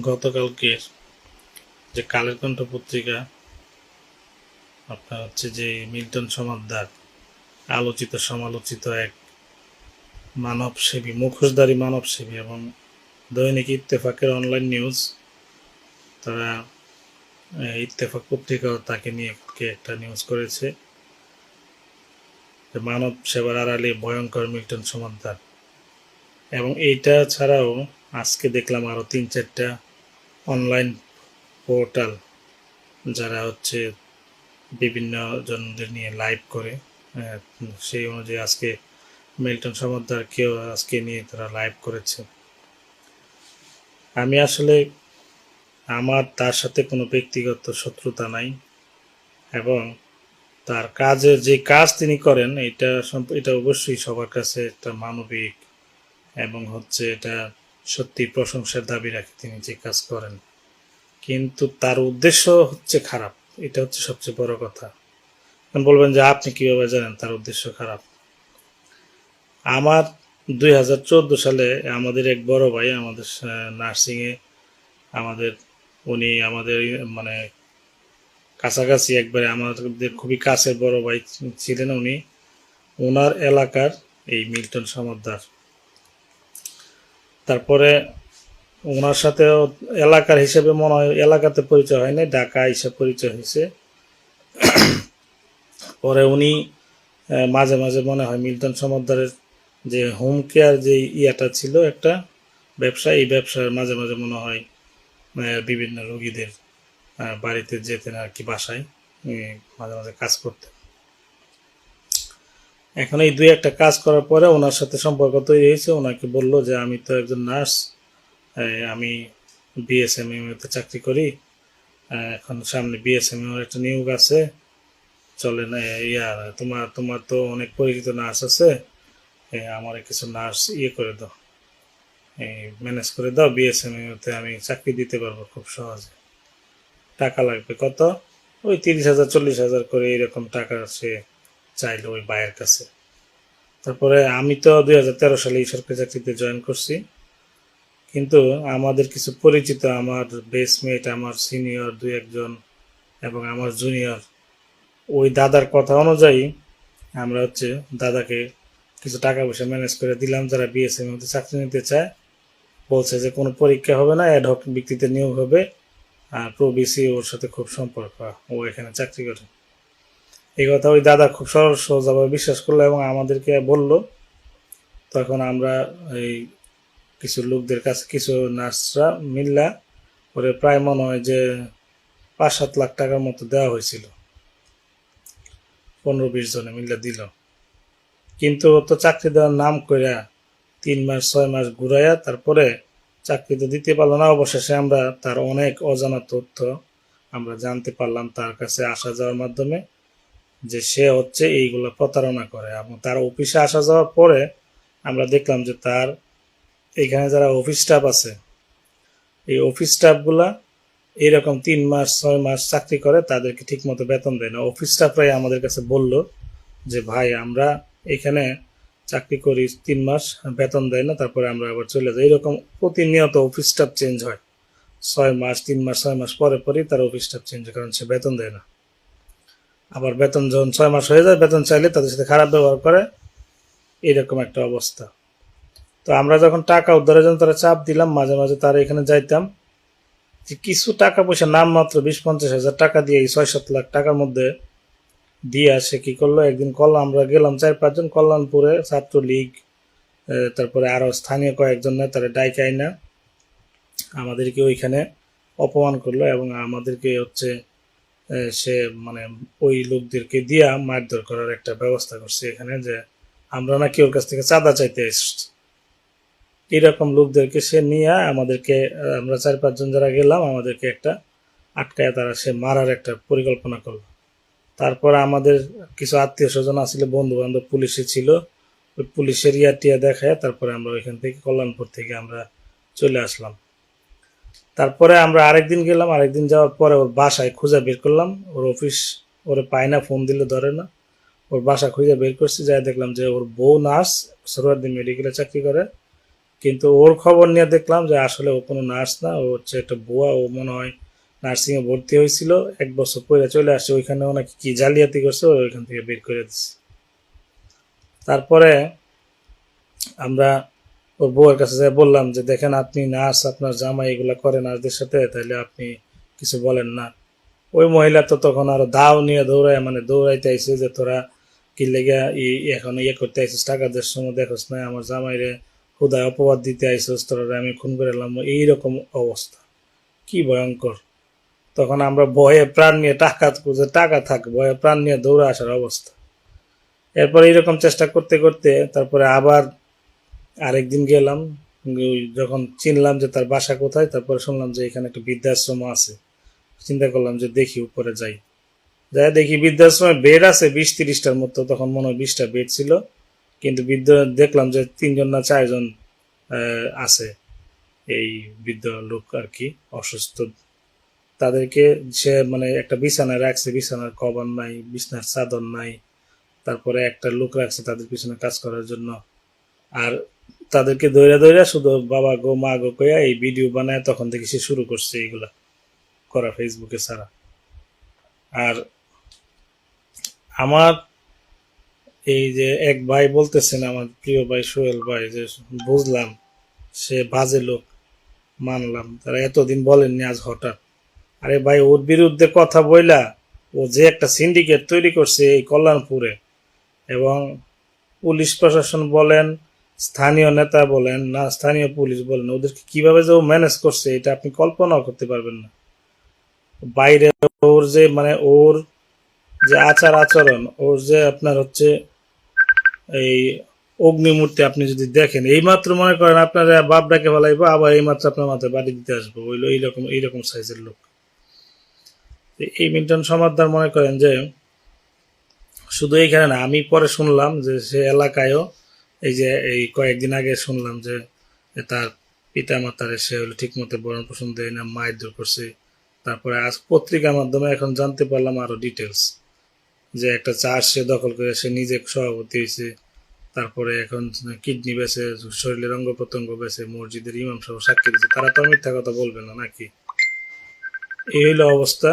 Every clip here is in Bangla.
গতকালকে যে কালের কণ্ঠ পত্রিকা আপনার হচ্ছে যে মিল্টন সমাদ্দার আলোচিত সমালোচিত এক মানবসেবী মুখোশধারী মানবসেবী এবং দৈনিক ইত্তেফাকের অনলাইন নিউজ তারা ইত্তেফাক পত্রিকাও তাকে নিয়ে একটা নিউজ করেছে মানব সেবার আড়ালে ভয়ঙ্কর মিল্টন সমাদ্দার। এবং এইটা ছাড়াও আজকে দেখলাম আরও 3-4টা অনলাইন পোর্টাল যারা হচ্ছে বিভিন্ন জনদের নিয়ে লাইভ করে, সেই অনুযায়ী আজকে মিল্টন সমাদ্দারকেও আজকে নিয়ে তারা লাইভ করেছে। আমি আসলে আমার তার সাথে কোনো ব্যক্তিগত শত্রুতা নাই এবং তার কাজের যে কাজ তিনি করেন এটা অবশ্যই সবার কাছে একটা মানবিক এবং হচ্ছে এটা সত্যি প্রশংসার দাবি রাখে তিনি যে কাজ করেন, কিন্তু তার উদ্দেশ্য হচ্ছে খারাপ। এটা হচ্ছে সবচেয়ে বড় কথা। বলবেন যে আপনি কিভাবে জানেন তার উদ্দেশ্য খারাপ? আমার 2014 সালে আমাদের এক বড় ভাই আমাদের নার্সিংয়ে উনি আমাদের মানে কাছাকাছি একবারে আমাদের খুবই কাছের বড় ভাই ছিলেন উনি। ওনার এলাকার এই মিল্টন সমাদ্দার। তারপরে ওনার সাথে এলাকার হিসেবে মনে হয় এলাকাতে পরিচয় হয় নাই, ঢাকা হিসাবে পরিচয় হয়েছে। পরে উনি মাঝে মাঝে মনে হয় মিল্টন সমাদ্দারের যে হোম কেয়ার যে ইয়াটা ছিল একটা ব্যবসা, এই ব্যবসার মাঝে মাঝে মনে হয় বিভিন্ন রোগীদের বাড়িতে যেতেন আর কি, বাসায় মাঝে মাঝে কাজ করতেন। এখন এই 2-1টা কাজ করার পরে ওনার সাথে সম্পর্ক তৈরি হয়েছে। ওনাকে বললো যে আমি তো একজন নার্স, আমি বিএসএমএতে চাকরি করি, এখন সামনে বিএসএমএর একটা নিয়োগ আছে, চলে না তোমার তো অনেক পরিচিত নার্স আছে, আমার কিছু নার্স করে দাও, ম্যানেজ করে দাও, বিএসএমএতে আমি চাকরি দিতে পারবো খুব সহজে। টাকা লাগবে কত? ওই 30,000-40,000 করে এরকম টাকা সে চাইলো ওই ভাইয়ের কাছে। তারপরে আমি তো 2013 সালে এই সরকারি চাকরিতে জয়েন করছি, কিন্তু আমাদের কিছু পরিচিত, আমার বেসমেট, আমার সিনিয়র 2-1 জন এবং আমার জুনিয়র, ওই দাদার কথা অনুযায়ী আমরা হচ্ছে দাদাকে কিছু টাকা পয়সা ম্যানেজ করে দিলাম। যারা বিএসএম মধ্যে চাকরি নিতে চায় বলছে যে কোনো পরীক্ষা হবে না, অ্যাডহক ভিত্তিতে নিয়োগ হবে, আর প্রবিসি ওর সাথে খুব সম্পর্ক, ও এখানে চাকরি করে। এই কথা ওই দাদা খুব সহজ সহজভাবে বিশ্বাস করলো এবং আমাদেরকে বলল। তখন আমরা এই কিছু লোকদের কাছে, কিছু নার্সরা মিল্লা ওরে প্রায় মনে হয় যে 5-7 লাখ টাকার মতো দেওয়া হয়েছিল, 15-20 জনে মিল্লা দিল। কিন্তু তো চাকরি দেওয়ার নাম কইরা 3 মাস 6 মাস ঘুরাইয়া তারপরে চাকরি তো দিতে পারলো না। অবশেষে আমরা তার অনেক অজানা তথ্য আমরা জানতে পারলাম তার কাছে আসা যাওয়ার মাধ্যমে, যে সে হচ্ছে এইগুলো প্রতারণা করে। এবং তার অফিসে আসা যাওয়ার পরে আমরা দেখলাম যে তার এখানে যারা অফিস স্টাফ আছে, এই অফিস স্টাফগুলা এইরকম 3 মাস 6 মাস চাকরি করে, তাদেরকে ঠিক মতো বেতন দেয় না। অফিস স্টাফরাই আমাদের কাছে বলল যে ভাই আমরা এখানে চাকরি করি 3 মাস, বেতন দেয় না, তারপরে আমরা আবার চলে যাই। এরকম প্রতিনিয়ত অফিস স্টাফ চেঞ্জ হয়, 6 মাস 3 মাস 6 মাস পরে পরেই তার অফিস স্টাফ চেঞ্জ হয়, কারণ সে বেতন দেয় না। আবার বেতন যখন 6 মাস হয়ে যায়, বেতন চাইলে তাদের সাথে খারাপ ব্যবহার করে, এরকম একটা অবস্থা। তো আমরা যখন টাকা উদ্ধারের জন্য তারা চাপ দিলাম, মাঝে মাঝে তারা এখানে যাইতাম, যে কিছু টাকা পয়সা নাম মাত্র 20-50 হাজার টাকা দিয়ে এই 6-7 লাখ টাকার মধ্যে দিয়ে আসে। কি করলো, একদিন আমরা গেলাম 4-5 জন, কল্যাণপুরে ছাত্রলীগ, তারপরে আরো স্থানীয় কয়েকজন নেতারা ডাইকাই না আমাদেরকে ওইখানে অপমান করলো এবং আমাদেরকে হচ্ছে সে মানে ওই লোকদেরকে দিয়া মারধর করার একটা ব্যবস্থা করছে এখানে, যে আমরা নাকি ওর কাছ থেকে চাঁদা চাইতে এসছি। এরকম লোকদেরকে সে নিয়ে আমাদেরকে, আমরা 4-5 জন যারা গেলাম, আমাদেরকে একটা আটকায় তারা সে মারার একটা পরিকল্পনা করলো। তারপর আমাদের কিছু আত্মীয় স্বজন আসছিল, বন্ধু বান্ধব পুলিশে ছিল, ওই পুলিশের টিয়া দেখায় তারপরে আমরা ওইখান থেকে কল্যাণপুর থেকে আমরা চলে আসলাম। তারপরে আমরা আরেকদিন গেলাম, আরেকদিন যাওয়ার পরে ওর বাসায় খুঁজে বের করলাম, ওর অফিস ওরে পায় না, ফোন দিলে ধরে না। ওর বাসা খুঁজে বের করছি, যাই দেখলাম যে ওর বউ নার্স, সরওয়ার্দী মেডিকেলে চাকরি করে, কিন্তু ওর খবর নিয়ে দেখলাম যে আসলে ও কোনো নার্স না, ও হচ্ছে একটা বুয়া। ও মনে হয় নার্সিংয়ে ভর্তি হয়েছিল, 1 বছর পরে চলে আসছে, ওইখানে ওনাকে কি জালিয়াতি করছে, ও ওইখান থেকে বের করে দিচ্ছে। তারপরে আমরা ওর বউয়ের কাছে যাই বললাম যে দেখেন, আপনি নার্স, আপনার জামাই এগুলা করে নার্সদের সাথে, তাহলে আপনি কিছু বলেন না। ওই মহিলা তো তখন আরো দাও নিয়ে দৌড়ায়, মানে দৌড়াইতে আইছে যে তোরা কি লেগে এখন করতে আইছিস, টাকা দেওয়ার সময় দেখোস না আমার জামাইরে হুদায় অপবাদ দিতে আইছিস, তোরা আমি খুন করে এলাম, এইরকম অবস্থা। কি ভয়ঙ্কর! তখন আমরা ভয়ে প্রাণ নিয়ে, টাকা খুঁজে, টাকা থাক, ভয়ে প্রাণ নিয়ে দৌড়ে আসার অবস্থা। এরপর এইরকম চেষ্টা করতে করতে তারপরে আবার আরেকদিন গেলাম, যখন চিনলাম যে তার বাসা কোথায়, তারপরে শুনলাম যে এখানে একটা বৃদ্ধাশ্রম আছে। চিন্তা করলাম যে দেখি উপরে যাই। যাই দেখি বৃদ্ধাশ্রমে বেড আছে 20-30টার মতো, তখন মনে হয় 20টা বেড ছিল, কিন্তু বৃদ্ধ দেখলাম যে 3জন না 4জন আছে, এই বৃদ্ধ লোক আর কি, অসুস্থ। তাদেরকে সে মানে একটা বিছানায় রাখছে, বিছানার কভার নাই, বিছানার চাদর নাই। তারপরে একটা লোক রাখছে তাদের পিছনে কাজ করার জন্য। আর তাদেরকে দৈরা দৈরা শুধু বাবা গো মা গো কইয়া এই ভিডিও বানায়, তখন থেকে সে শুরু করছে এইগুলা করা ফেসবুকে ছাড়া। আর আমার এই যে এক ভাই বলতেছেন, আমার প্রিয় ভাই সোহেল ভাই, যে বুঝলাম সে বাজে লোক, মানলাম, তারা এতদিন বলেননি, আজ হঠাৎ। আরে ভাই, ওর বিরুদ্ধে কথা বইলা ও যে একটা সিন্ডিকেট তৈরি করছে এই কল্যাণপুরে, এবং পুলিশ প্রশাসন বলেন, স্থানীয় নেতা বলেন, না স্থানীয় পুলিশ বলেন, ওদেরকে কিভাবে যে ও ম্যানেজ করছে এটা আপনি কল্পনাও করতে পারবেন না। বাইরে ওর যে মানে ওর যে আচার আচরণ, ওর যে আপনার হচ্ছে এই অগ্নিমূর্তি, আপনি যদি দেখেন, এইমাত্র মনে করেন আপনার বাপ ডাকে ফেলাইবো, আবার এইমাত্র আপনার মাথায় বাড়ি দিতে আসবো, ওইলো এইরকম সাইজের লোক। এই মিল্টন সমাদ্দার মনে করেন যে শুধু এইখানে না, আমি পরে শুনলাম যে সে এলাকায়ও, এই যে এই কয়েকদিন আগে শুনলাম যে তার পিতা মাতারে সে হলো ঠিক মতো ভরণ পোষণ দেয় না, মায়ের দূর করছে। তারপরে আজ পত্রিকার মাধ্যমে এখন জানতে পারলাম আরো ডিটেলস, যে একটা চার্চ সে দখল করে সে নিজে সভাপতি হয়েছে। তারপরে এখন কিডনি বেছে, শরীরের অঙ্গ প্রত্যঙ্গ বেছে, মসজিদের ইমাম সহ সাক্ষী দিচ্ছে। তারা তো মিথ্যা কথা বলবে না নাকি? এই হইলো অবস্থা।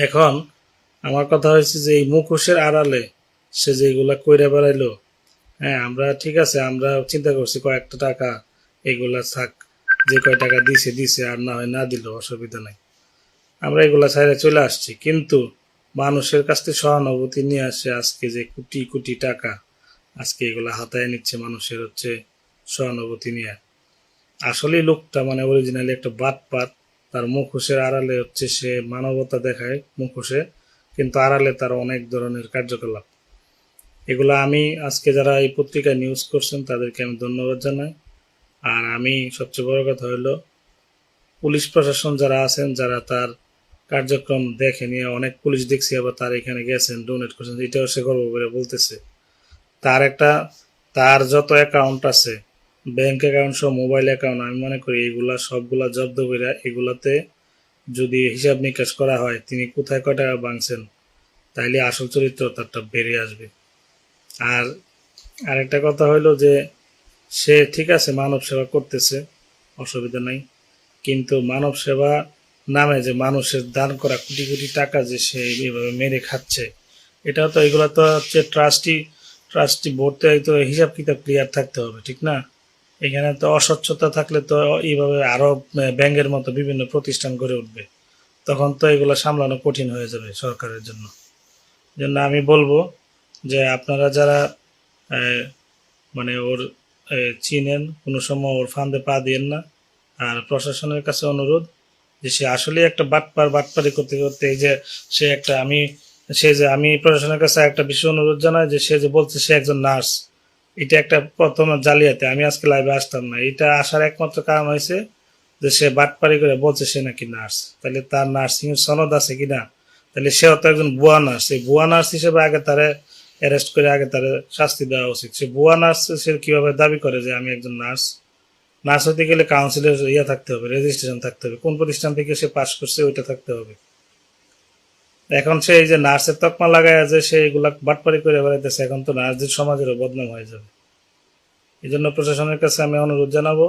এখন আমার কথা হয়েছে যে এই মুখোশের আড়ালে সে যেগুলা কইরা বেড়াইলো, হ্যাঁ আমরা ঠিক আছে, আমরা চিন্তা করছি কয়েকটা টাকা এগুলা থাক, যে কয় টাকা দিছে দিছে, আর না হয় না দিল, অসুবিধা নাই, আমরা এগুলা ছাইড়ে চলে আসছি। কিন্তু মানুষের কাছ থেকে সহানুভূতি নিয়ে আসে, আজকে যে কোটি কোটি টাকা আজকে এগুলা হাতায় নিচ্ছে মানুষের হচ্ছে সহানুভূতি নিয়ে। আসলে লোকটা মানে অরিজিনালি একটা বাটপার। তার মুখোশের আড়ালে হচ্ছে সে মানবতা দেখায় মুখোশে, কিন্তু আড়ালে তার অনেক ধরনের কার্যকলাপ। এগুলো আমি আজকে যারা এই পত্রিকায় নিউজ করছেন তাদেরকে আমি ধন্যবাদ জানাই। আর আমি সবচেয়ে বড় কথা হলো, পুলিশ প্রশাসন যারা আছেন, যারা তার কার্যক্রম দেখে নিয়ে, অনেক পুলিশ দেখছি আবার তার এখানে গেছেন, ডোনেট করছেন, এটাও সে গর্ব করে বলতেছে। তার একটা, তার যত অ্যাকাউন্ট আছে, ব্যাংক অ্যাকাউন্ট সহ মোবাইল অ্যাকাউন্ট, আমি মনে করি এগুলা সবগুলা জব্দ করে, এগুলাতে যদি হিসাব নিকাশ করা হয় তিনি কোথায় কয় টাকা ভাঙছেন, তাইলে আসল চরিত্র তারটা বেরিয়ে আসবে। আর আরেকটা কথা হইলো যে সে ঠিক আছে মানব সেবা করতেছে, অসুবিধা নাই, কিন্তু মানব সেবা নামে যে মানুষের দান করা কোটি কোটি টাকা যে সে এইভাবে মেরে খাচ্ছে, এটা তো, এগুলো তো হচ্ছে ট্রাস্টি বোর্ডে তো হিসাব কিতাব ক্লিয়ার থাকতে হবে, ঠিক না? এখানে তো অস্বচ্ছতা থাকলে তো এইভাবে আরো ব্যাংকের মতো বিভিন্ন প্রতিষ্ঠান গড়ে উঠবে, তখন তো এগুলো সামলানো কঠিন হয়ে যাবে সরকারের জন্য। জন্য আমি বলবো যে আপনারা যারা আহ, মানে ওর চিনেন, কোনো সময় ওর ফান্দে পা দিয়েন না। আর প্রশাসনের কাছে অনুরোধ যে সে আসলে একটা বাটপারি করতে করতে, এই যে সে একটা, আমি প্রশাসনের কাছে একটা বিশেষ অনুরোধ জানাই যে সে যে বলছে সে একজন নার্স, এটা একটা প্রথম জালিয়াতি। আমি আজকে লাইভে আসতাম না, এটা আসার একমাত্র কারণ হয়েছে যে সে বাটপারি করে বলছে সে নাকি নার্স, তাহলে তার নার্সিং এর সনদ আছে কিনা? তাহলে সেও তো একজন ভুয়া নার্স। এই ভুয়া নার্স হিসেবে আগে তারে অ্যারেস্ট করে আগে তারে শাস্তি দেওয়া উচিত। সে ভুয়া নার্স সে কিভাবে দাবি করে যে আমি একজন নার্স? নার্স হতে গেলে কাউন্সিলের ইয়ে থাকতে হবে, রেজিস্ট্রেশন থাকতে হবে, কোন প্রতিষ্ঠান থেকে সে পাশ করছে ওইটা থাকতে হবে। এখন সে এই যে নার্সের তকমা লাগায় যে সে এগুলা বাটপারি করে বেড়াইতেছে, এখন তো নার্সদের সমাজেরও বদনাম হয়ে যাবে। এই জন্য প্রশাসনের কাছে আমি অনুরোধ জানাবো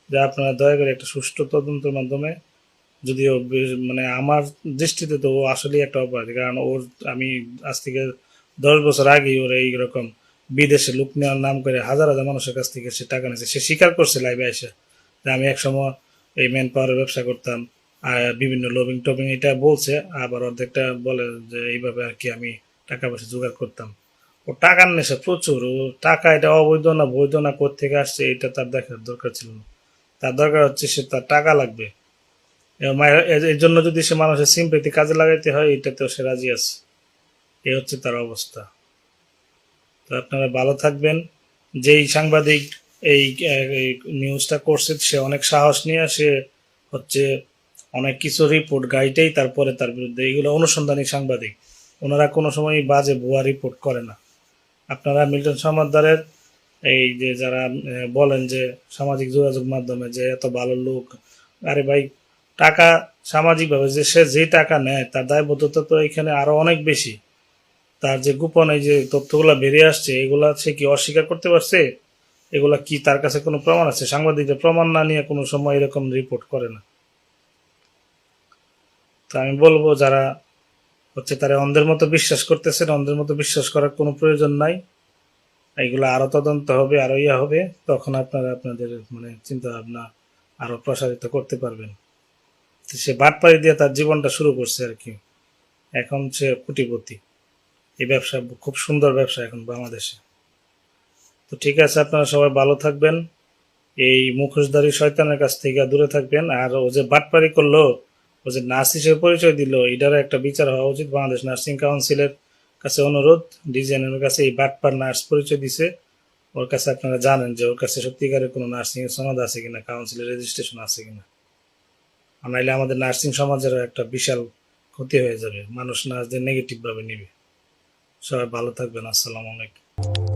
যে আপনারা দয়া করে একটা সুষ্ঠু তদন্তের মাধ্যমে, যদিও মানে আমার দৃষ্টিতে তো ও আসলেই একটা অপরাধী, কারণ ওর আমি আজ থেকে 10 বছর আগেই ওর এইরকম বিদেশে লোক নেওয়ার নাম করে হাজার হাজার মানুষের কাছ থেকে সে টাকা নিয়েছে। সে স্বীকার করছে লাইভে এসে যে আমি একসময় এই ম্যান পাওয়ারের ব্যবসা করতাম, আর বিভিন্ন লবিং টবিং এটা বলছে, আবার অর্ধেকটা বলে যে এইভাবে আর কি আমি টাকা পয়সা জোগাড় করতাম। ও টাকার নেশা প্রচুর, ও টাকা এটা অবৈধ না বৈধ না কোত্থেকে আসছে এটা তার দেখার দরকার ছিল না। তার দরকার হচ্ছে সে তার টাকা লাগবে, এর জন্য যদি সে মানুষের সিম্পেথি কাজে লাগাইতে হয় এটাতেও সে রাজি আছে। এই হচ্ছে তার অবস্থা। তো আপনারা ভালো থাকবেন। যেই সাংবাদিক এই এই নিউজটা করছে সে অনেক সাহস নিয়ে সে হচ্ছে অনেক কিছু রিপোর্ট গাইটেই তারপরে তার বিরুদ্ধে, এগুলো অনুসন্ধানী সাংবাদিক, ওনারা কোনো সময় বাজে ভুয়া রিপোর্ট করে না। আপনারা মিল্টন সমাদ্দারের এই যে যারা বলেন যে সামাজিক যোগাযোগ মাধ্যমে যে এত ভালো লোক, আরে ভাই টাকা সামাজিকভাবে যে সে যে টাকা নেয় তার দায়বদ্ধতা তো এখানে আরো অনেক বেশি। তার যে গোপন এই যে তথ্যগুলা বেরিয়ে আসছে এগুলা সে কি অস্বীকার করতে পারছে? এগুলা কি তার কাছে কোনো প্রমাণ আছে? সাংবাদিকরা প্রমাণ না নিয়ে কোনো সময় এরকম রিপোর্ট করে না। তো আমি বলবো যারা হচ্ছে তারা অন্ধের মতো বিশ্বাস করতেছেন, অন্ধের মতো বিশ্বাস করার কোনো প্রয়োজন নাই। এইগুলো আরো তদন্ত হবে, আরো ইয়া হবে, তখন আপনারা আপনাদের মানে চিন্তা ভাবনা আরো প্রসারিত করতে পারবেন। সে বাটপাড়ি দিয়ে তার জীবনটা শুরু করছে আর কি, এখন সে কোটিপতি। এই ব্যবসা খুব সুন্দর ব্যবসা এখন বাংলাদেশে। তো ঠিক আছে, আপনারা সবাই ভালো থাকবেন, এই মুখোশধারী শয়তানের কাছ থেকে দূরে থাকবেন। আর ও যে বাটপাড়ি করলো, ও যে নার্স হিসেবে পরিচয় দিল, এটারও একটা বিচার হওয়া উচিত। বাংলাদেশ নার্সিং কাউন্সিলের কাছে অনুরোধ, ডিজাইনের কাছে এই বাটপার নার্স পরিচয় দিছে, ওর কাছে আপনারা জানেন যে ওর কাছে সত্যিকারের কোনো নার্সিং এর সনদ আছে কিনা, কাউন্সিলের রেজিস্ট্রেশন আছে কিনা। আর নাইলে আমাদের নার্সিং সমাজেরও একটা বিশাল ক্ষতি হয়ে যাবে, মানুষ নার্সদের নেগেটিভ ভাবে নিবে। সবাই ভালো থাকবেন, আসসালামু আলাইকুম।